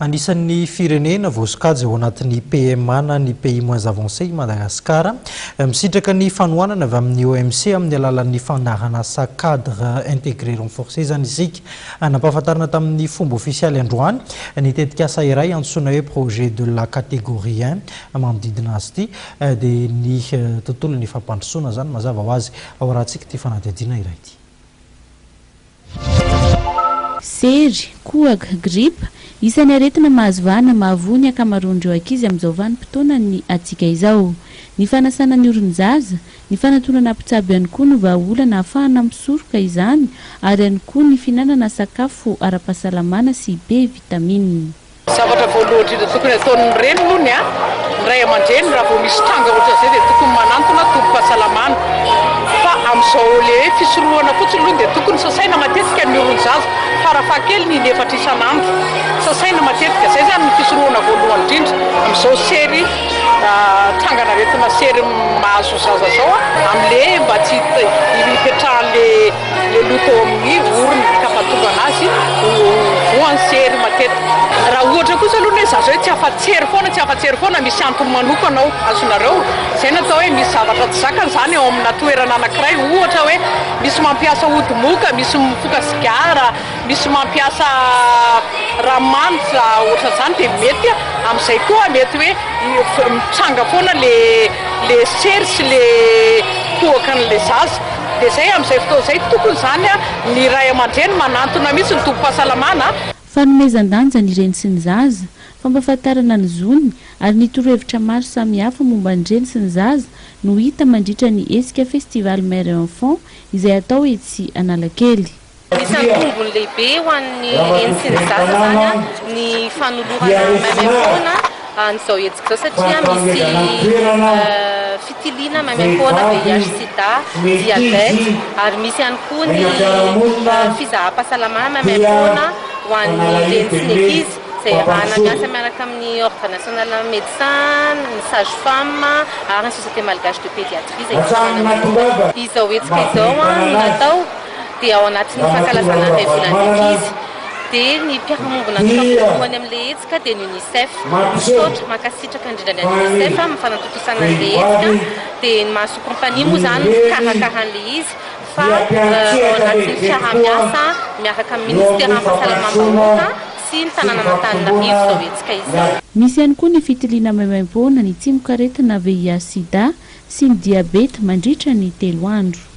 Anisan'ny firenena voasokajy ao anatin'ny PMA na ny pays moins avancé Madagascar misitraka ny fanohanana avy amin'ny OMC amin'ny alalan'ny fanarana sa cadre intégré renforcé zany isika nampahafantarana tamin'ny fomba ofisialy androany ny tetikasa iray antsoina hoe projet de la catégorie 1 manodidina azy ity dia ny tontolon'ny fampandrosoana zany mazava ho azy ao rahantsika ty fanadihadiana iray ity. Sery, koaka, gripa, isan'ny aretina mahazo vahana mahavony akamaroan'ireo ankizy amin'izao vanim-potoanan'ny hetsika izao. Ny fanasana ny orin-jaza, ny fanatonana mpitsabo ihany koa no vahaolana ahafahana misoroka izany ary ihany koa ny finanana sakafo ara-pahasalamana sy be vitamine. Zavatra voalohany indrindra tokony ataon'ny reny aloha ny ray aman-dreny raha vao misy tranga ohatra izay dia tokony manantona tombom-pahasalamana. Fa amin'izao le fisorohana fotsiny aloha dia tokony sasaina matetika ny orin-jaza farafahakeliny ny 4 isan'andro. Sasaina matetika izay zany ny fisorohana voalohany indrindra amin'izao sery trangana aretina sery mahazo zaza zao amin'le mba tsy hipetrahan'le loto amin'ny orony kafatongana azy voany sery matetika. Raha ohatra kosa aloha hoe zaza hoe tsy afa-tsery foana misy antony manokana ao azonareo izay natao hoe misy zavatra tsy zakany zany ao amina toerana anankiray ohatra hoe misy mampiasa odi-moka, misy mifoka sigara, misy mampiasa ranomanitra ohatra zany dia mety amin'izay koa mety hoe mitranga foana le sery sy le toakan'le zaza. Dia izay amin'izay fotoana izay tokony zany ny ray aman-dreny manantona mihitsy ny tombom-pahasalamana. Fanomezan-danja ny reny sy ny zaza, fampahafantarana ny zoniny ary ny torohevitra maro samihafa momba ny reny sy ny zaza no hita mandritra ny hetsika festival Mere Et Enfant izay atao etsy Analakely. Isan'ny tombony lehibe ho an'ny reny sy ny zaza zany ny fanolorana maimaimpoana an'izao hetsika izao satria misy fitilina maimaimpoana VIH/SIDA, diabète ary misy ihany koa ny fizaham-pahasalamana maimaimpoana ho an'ny reny sy ny ankizy izay miasa miaraka amin'ny ordre national médecin, ny sage-femme ary ny société malgache de pédiatrie izay izao hetsika izao no natao dia ao anatin'ny fankalazana ny volan'ny ankizy. Dia ny mpiara-mombona fifampitohany amin'le hetsika dia ny UNICEF misaotra mankasitraka indrindra ny UNICEF mifanatotosana an'le hetsika dia ny mahazo kompania moa zany fikarakarana izy fa ao anatin'ny fiaramiasa miaraka amin'ny ministère fahasalamam-bahoaka sy ny tanàna Antananarivo izao hetsika izao. Misy ihany koa ny fitiliana maimaimpoana, ny tsimoka aretina VIH/SIDA sy ny diabeta mandritra ny 3 andro.